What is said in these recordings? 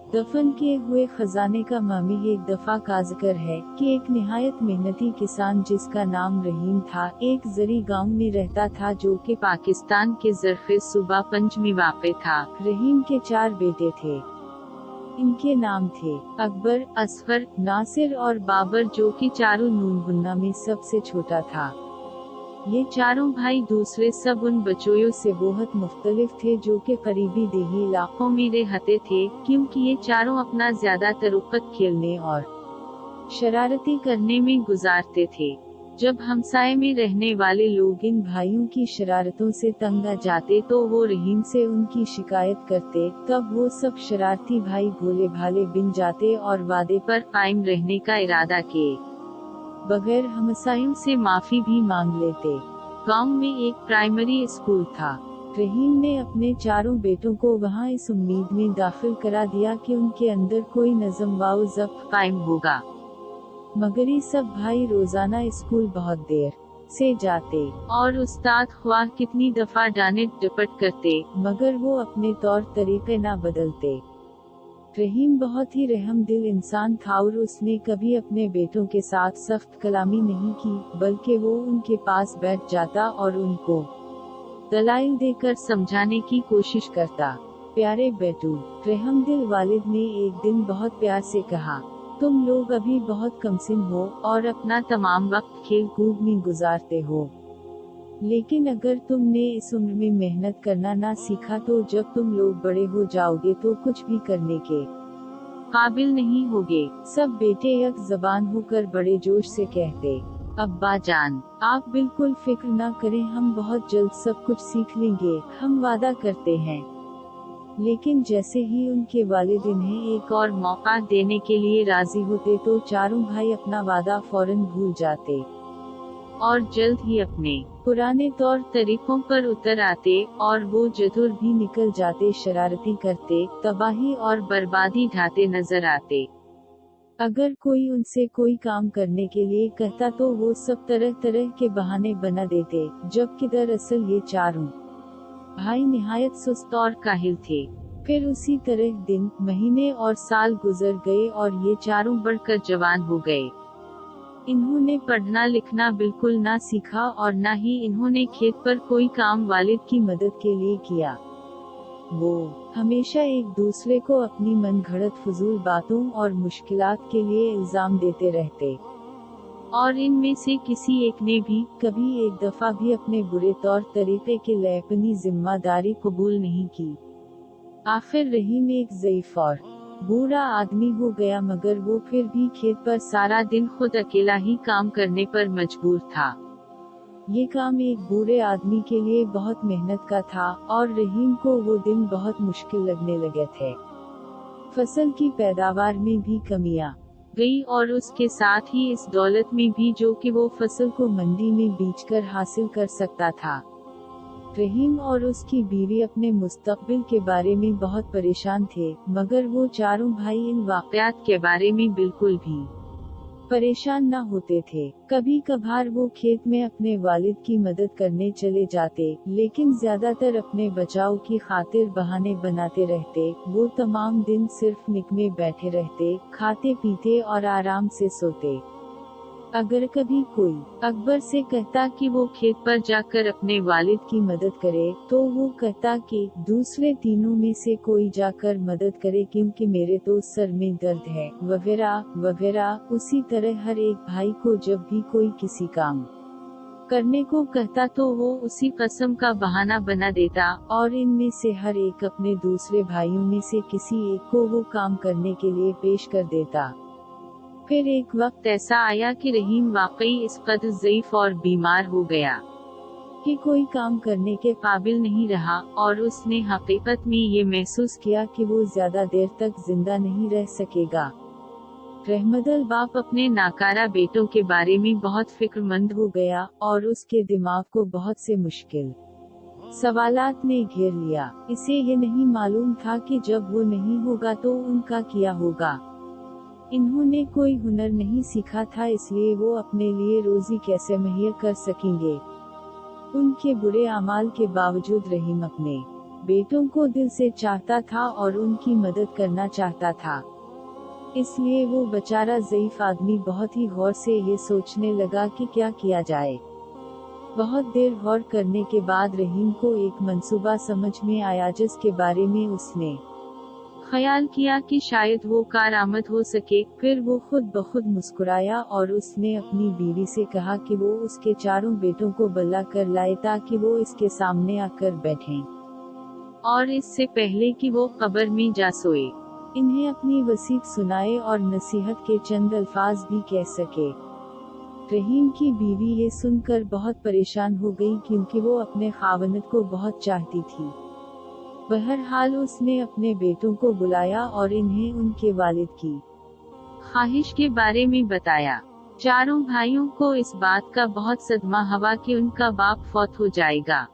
दफन किए हुए खजाने का मामी एक दफा का जिक्र है कि एक निहायत मेहनती किसान जिसका नाम रहीम था, एक जरी गांव में रहता था जो कि पाकिस्तान के ज़रफ़े सूबा पंज में वाक़ था। रहीम के 4 बेटे थे। इनके नाम थे अकबर, असफर, नासिर और बाबर, जो कि चारों नून गुन्ना में सबसे छोटा था। ये चारों भाई दूसरे सब उन बच्चों से बहुत मुख्तलिफ थे जो कि करीबी देही इलाकों में रहते थे, क्योंकि ये चारों अपना ज्यादातर वक्त खेलने और शरारती करने में गुजारते थे। जब हमसाये में रहने वाले लोग इन भाइयों की शरारतों से तंग आ जाते तो वो रहीम से उनकी शिकायत करते। तब वो सब शरारती भाई भोले भाले बिन जाते और वादे पर कायम रहने का इरादा किए बगैर हमसायों से माफी भी मांग लेते। गांव में एक प्राइमरी स्कूल था। रहीम ने अपने चारों बेटों को वहां इस उम्मीद में दाखिल करा दिया कि उनके अंदर कोई नज़म व ज़ब्त कायम होगा। मगर ये सब भाई रोजाना स्कूल बहुत देर से जाते और उस्ताद ख्वाह कितनी दफा डांट डपट करते, मगर वो अपने तौर तरीके ना बदलते। रहीम बहुत ही रहम दिल इंसान था और उसने कभी अपने बेटों के साथ सख्त कलामी नहीं की, बल्कि वो उनके पास बैठ जाता और उनको दलाइल देकर समझाने की कोशिश करता। प्यारे बेटू, रहम दिल वालिद ने एक दिन बहुत प्यार से कहा, तुम लोग अभी बहुत कमसिन हो और अपना तमाम वक्त खेल कूद में गुजारते हो, लेकिन अगर तुमने इस उम्र में मेहनत करना ना सीखा तो जब तुम लोग बड़े हो जाओगे तो कुछ भी करने के काबिल नहीं होगे। सब बेटे एक जबान होकर बड़े जोश से कहते, अब्बा जान, आप बिल्कुल फिक्र ना करें, हम बहुत जल्द सब कुछ सीख लेंगे, हम वादा करते हैं। लेकिन जैसे ही उनके वालिद इन्हें एक और मौका देने के लिए राजी होते तो चारों भाई अपना वादा फौरन भूल जाते और जल्द ही अपने पुराने तौर तरीकों पर उतर आते और वो जदुर भी निकल जाते, शरारती करते, तबाही और बर्बादी ढाते नजर आते। अगर कोई उनसे कोई काम करने के लिए कहता तो वो सब तरह तरह के बहाने बना देते, जबकि दरअसल ये चारों भाई निहायत सुस्त और काहिल थे। फिर उसी तरह दिन, महीने और साल गुजर गए और ये चारों बढ़कर जवान हो गए। इन्होंने पढ़ना लिखना बिल्कुल ना सीखा और ना ही इन्होंने खेत पर कोई काम वालिद की मदद के लिए किया। वो हमेशा एक दूसरे को अपनी मन घड़त फजूल बातों और मुश्किलात के लिए इल्जाम देते रहते, और इनमें से किसी एक ने भी कभी एक दफा भी अपने बुरे तौर तरीके के लिए अपनी जिम्मेदारी कबूल नहीं की। आखिर रहीम एक ज़ईफ और बूढ़ा आदमी हो गया, मगर वो फिर भी खेत पर सारा दिन खुद अकेला ही काम करने पर मजबूर था। ये काम एक बूढ़े आदमी के लिए बहुत मेहनत का था और रहीम को वो दिन बहुत मुश्किल लगने लगे थे। फसल की पैदावार में भी कमियां गई और उसके साथ ही इस दौलत में भी जो कि वो फसल को मंडी में बेचकर हासिल कर सकता था। रहीम और उसकी बीवी अपने मुस्तकबिल के बारे में बहुत परेशान थे, मगर वो चारों भाई इन वाक़यात के बारे में बिल्कुल भी परेशान न होते थे। कभी कभार वो खेत में अपने वालिद की मदद करने चले जाते, लेकिन ज्यादातर अपने बचाव की खातिर बहाने बनाते रहते। वो तमाम दिन सिर्फ निकमे बैठे रहते, खाते पीते और आराम से सोते। अगर कभी कोई अकबर से कहता कि वो खेत पर जाकर अपने वालिद की मदद करे, तो वो कहता कि दूसरे तीनों में से कोई जाकर मदद करे क्योंकि मेरे तो सर में दर्द है, वगैरह वगैरह। उसी तरह हर एक भाई को जब भी कोई किसी काम करने को कहता तो वो उसी कसम का बहाना बना देता, और इनमें से हर एक अपने दूसरे भाइयों में से किसी एक को वो काम करने के लिए पेश कर देता। फिर एक वक्त ऐसा आया कि रहीम वाकई इस कदर ज़ईफ और बीमार हो गया कि कोई काम करने के काबिल नहीं रहा, और उसने हकीकत में ये महसूस किया कि वो ज्यादा देर तक जिंदा नहीं रह सकेगा। रहमदल बाप अपने नाकारा बेटों के बारे में बहुत फिक्रमंद हो गया और उसके दिमाग को बहुत से मुश्किल सवालात ने घेर लिया। इसे ये नहीं मालूम था कि जब वो नहीं होगा तो उनका क्या होगा। इन्होंने कोई हुनर नहीं सीखा था, इसलिए वो अपने लिए रोजी कैसे मुहैया कर सकेंगे। उनके बुरे अमाल के बावजूद रहीम अपने बेटों को दिल से चाहता था और उनकी मदद करना चाहता था। इसलिए वो बेचारा ज़ईफ आदमी बहुत ही गौर से ये सोचने लगा कि क्या किया जाए। बहुत देर गौर करने के बाद रहीम को एक मंसूबा समझ में आया जिसके बारे में उसने ख्याल किया कि शायद वो कारआमद हो सके। फिर वो खुद ब खुद मुस्कुराया और उसने अपनी बीवी से कहा कि वो उसके चारों बेटों को बुला कर लाए ताकि वो इसके सामने आकर बैठें और इससे पहले कि वो कब्र में जा सोए इन्हें अपनी वसीयत सुनाए और नसीहत के चंद अल्फाज भी कह सके। रहीम की बीवी ये सुनकर बहुत परेशान हो गई क्योंकि वो अपने खावंद को बहुत चाहती थी। बहरहाल उसने अपने बेटों को बुलाया और इन्हें उनके वालिद की ख्वाहिश के बारे में बताया। चारों भाइयों को इस बात का बहुत सदमा हुआ कि उनका बाप फौत हो जाएगा।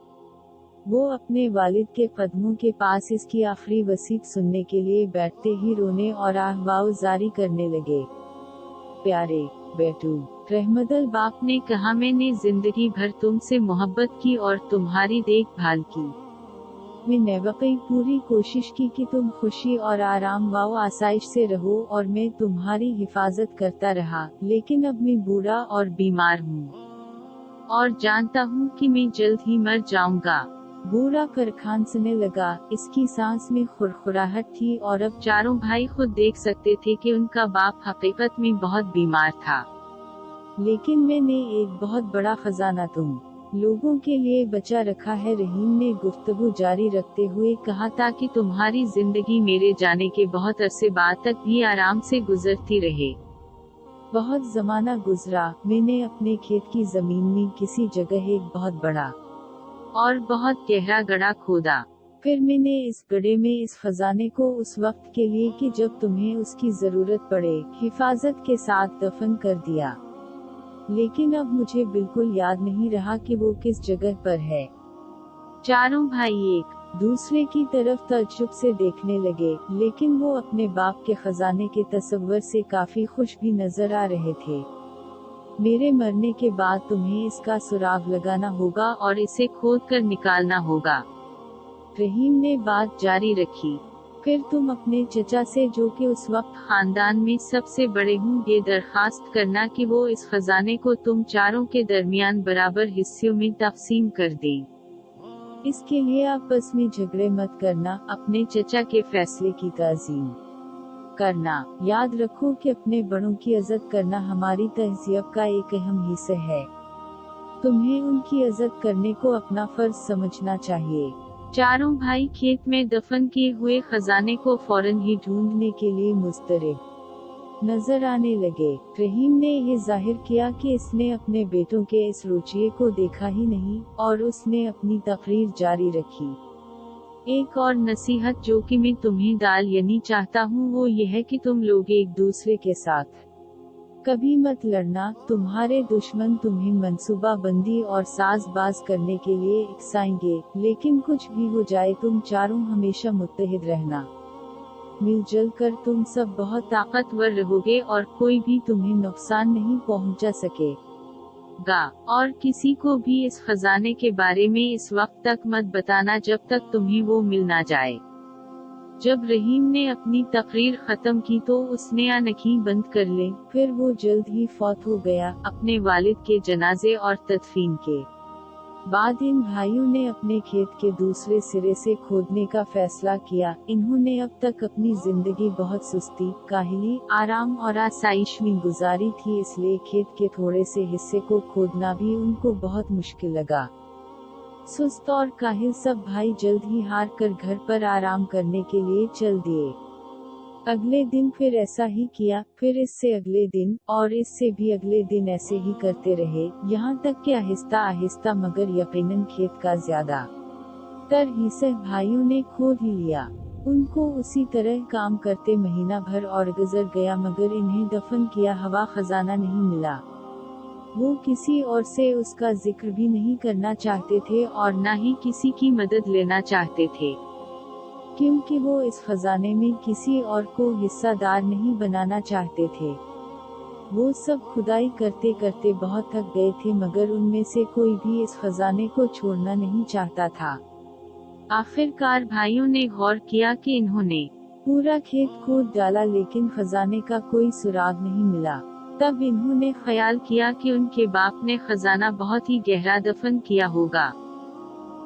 वो अपने वालिद के कदमों के पास इसकी आखिरी वसीयत सुनने के लिए बैठते ही रोने और आहवाओ जारी करने लगे। प्यारे बेटू, रहमतुल बाप ने कहा, मैंने जिंदगी भर तुमसे मोहब्बत की और तुम्हारी देखभाल की। मैंने वाकई पूरी कोशिश की कि तुम खुशी और आराम व आसाइश से रहो और मैं तुम्हारी हिफाजत करता रहा, लेकिन अब मैं बूढ़ा और बीमार हूँ और जानता हूँ कि मैं जल्द ही मर जाऊंगा। बूढ़ा कर खांसने लगा, इसकी सांस में खुरखुराहट थी और अब चारों भाई खुद देख सकते थे कि उनका बाप हकीकत में बहुत बीमार था। लेकिन मैंने एक बहुत बड़ा खजाना तुम लोगों के लिए बचा रखा है, रहीम ने गुफ्तगू जारी रखते हुए कहा, ताकि तुम्हारी जिंदगी मेरे जाने के बहुत अरसे बाद तक भी आराम से गुजरती रहे। बहुत जमाना गुजरा, मैंने अपने खेत की जमीन में किसी जगह एक बहुत बड़ा और बहुत गहरा गड्ढा खोदा। फिर मैंने इस गड्ढे में इस खजाने को उस वक्त के लिए कि जब तुम्हें उसकी जरूरत पड़े हिफाजत के साथ दफन कर दिया। लेकिन अब मुझे बिल्कुल याद नहीं रहा कि वो किस जगह पर है। चारों भाई एक दूसरे की तरफ ताज्जुब से देखने लगे, लेकिन वो अपने बाप के खजाने के तस्वर से काफी खुश भी नजर आ रहे थे। मेरे मरने के बाद तुम्हें इसका सुराग लगाना होगा और इसे खोद कर निकालना होगा। रहीम ने बात जारी रखी। फिर तुम अपने चचा से, जो कि उस वक्त खानदान में सबसे बड़े हों, ये दरखास्त करना कि वो इस खजाने को तुम चारों के दरमियान बराबर हिस्सों में तकसीम कर दें। इसके लिए आपस में झगड़े मत करना, अपने चचा के फैसले की ताज़ीम करना। याद रखो कि अपने बड़ों की इज्जत करना हमारी तहज़ीब का एक अहम हिस्सा है। तुम्हें उनकी इज्जत करने को अपना फर्ज समझना चाहिए। चारों भाई खेत में दफन किए हुए खजाने को फौरन ही ढूंढने के लिए मुस्तरब नजर आने लगे। रहीम ने ये जाहिर किया कि इसने अपने बेटों के इस रुचिए को देखा ही नहीं और उसने अपनी तकरीर जारी रखी। एक और नसीहत जो कि मैं तुम्हें डालनी चाहता हूँ वो ये है कि तुम लोग एक दूसरे के साथ कभी मत लड़ना। तुम्हारे दुश्मन तुम्हें मंसूबा बंदी और साजबाज करने के लिए उकसाएंगे, लेकिन कुछ भी हो जाए तुम चारों हमेशा मुत्तहिद रहना। मिलजुल कर तुम सब बहुत ताकतवर रहोगे और कोई भी तुम्हें नुकसान नहीं पहुंचा सकेगा। और किसी को भी इस खजाने के बारे में इस वक्त तक मत बताना जब तक तुम्हें वो मिल ना जाए। जब रहीम ने अपनी तकरीर खत्म की तो उसने आंखें बंद कर ली। फिर वो जल्द ही फौत हो गया। अपने वालिद के जनाजे और तदफीन के बाद इन भाइयों ने अपने खेत के दूसरे सिरे से खोदने का फैसला किया। इन्होंने अब तक अपनी जिंदगी बहुत सुस्ती, काहली, आराम और आसाइश में गुजारी थी, इसलिए खेत के थोड़े से हिस्से को खोदना भी उनको बहुत मुश्किल लगा। सुस्त और काहिल सब भाई जल्द ही हार कर घर पर आराम करने के लिए चल दिए। अगले दिन फिर ऐसा ही किया, फिर इससे अगले दिन और इससे भी अगले दिन ऐसे ही करते रहे, यहाँ तक कि आहिस्ता आहिस्ता मगर यकीनन खेत का ज्यादा तर हिस्सा भाइयों ने खोद ही लिया। उनको उसी तरह काम करते महीना भर और गुजर गया, मगर इन्हें दफन किया हुआ खजाना नहीं मिला। वो किसी और से उसका जिक्र भी नहीं करना चाहते थे और न ही किसी की मदद लेना चाहते थे, क्योंकि वो इस खजाने में किसी और को हिस्सादार नहीं बनाना चाहते थे। वो सब खुदाई करते करते बहुत थक गए थे, मगर उनमें से कोई भी इस खजाने को छोड़ना नहीं चाहता था। आखिरकार भाइयों ने गौर किया कि इन्होंने पूरा खेत खोद डाला लेकिन खजाने का कोई सुराग नहीं मिला। तब इन्होंने ख्याल किया कि उनके बाप ने खजाना बहुत ही गहरा दफन किया होगा,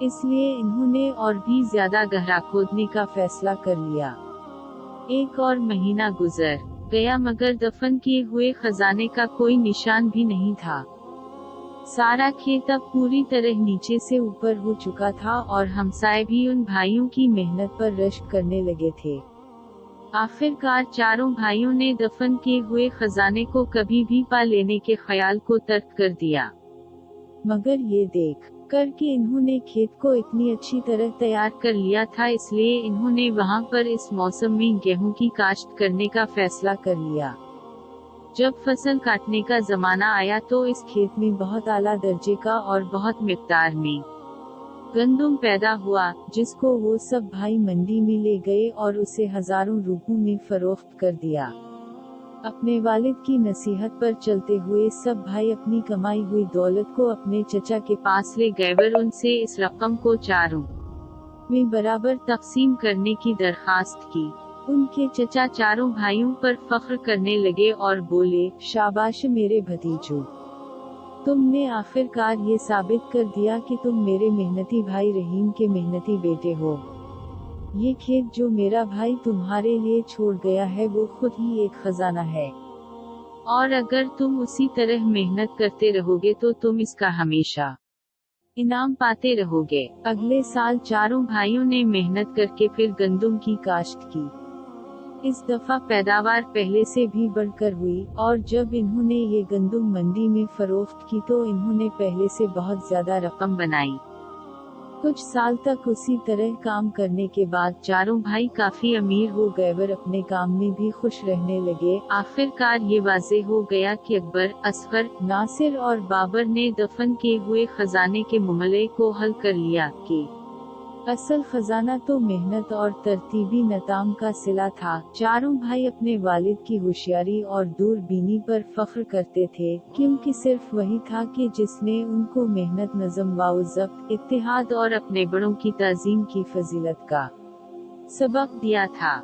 इसलिए इन्होंने और भी ज्यादा गहरा खोदने का फैसला कर लिया। एक और महीना गुजर गया मगर दफन किए हुए खजाने का कोई निशान भी नहीं था। सारा खेत अब पूरी तरह नीचे से ऊपर हो चुका था और हमसाए भी उन भाइयों की मेहनत पर रश्क करने लगे थे। आखिरकार चारों भाइयों ने दफन किए हुए खजाने को कभी भी पा लेने के ख्याल को तर्क कर दिया। मगर ये देख कर कि इन्होंने खेत को इतनी अच्छी तरह तैयार कर लिया था, इसलिए इन्होंने वहां पर इस मौसम में गेहूं की काश्त करने का फैसला कर लिया। जब फसल काटने का जमाना आया तो इस खेत में बहुत आला दर्जे का और बहुत मिकदार में गंदुम पैदा हुआ, जिसको वो सब भाई मंडी में ले गए और उसे हजारों रुपयों में फरोख्त कर दिया। अपने वालिद की नसीहत पर चलते हुए सब भाई अपनी कमाई हुई दौलत को अपने चचा के पास ले गए और उनसे इस रकम को चारों में बराबर तकसीम करने की दरखास्त की। उनके चचा चारों भाइयों पर फख्र करने लगे और बोले, शाबाश मेरे भतीजों, तुमने आखिरकार ये साबित कर दिया कि तुम मेरे मेहनती भाई रहीम के मेहनती बेटे हो। ये खेत जो मेरा भाई तुम्हारे लिए छोड़ गया है वो खुद ही एक खजाना है, और अगर तुम उसी तरह मेहनत करते रहोगे तो तुम इसका हमेशा इनाम पाते रहोगे। अगले साल चारों भाइयों ने मेहनत करके फिर गंदुम की काश्त की। इस दफा पैदावार पहले से भी बढ़कर हुई और जब इन्होंने ये गंदुम मंडी में फरोख्त की तो इन्होंने पहले से बहुत ज्यादा रकम बनाई। कुछ साल तक उसी तरह काम करने के बाद चारों भाई काफी अमीर हो गए और अपने काम में भी खुश रहने लगे। आखिरकार ये वाज़ेह हो गया कि अकबर, असगर, नासिर और बाबर ने दफन किए हुए खजाने के मामले को हल कर लिया कि असल खजाना तो मेहनत और तरतीबी नताम का सिला था। चारों भाई अपने वालिद की होशियारी और दूरबीनी पर फख्र करते थे, क्योंकि सिर्फ वही था कि जिसने उनको मेहनत, नज़म व ज़ब्त, इत्तेहाद और अपने बड़ों की ताज़ीम की फजीलत का सबक दिया था।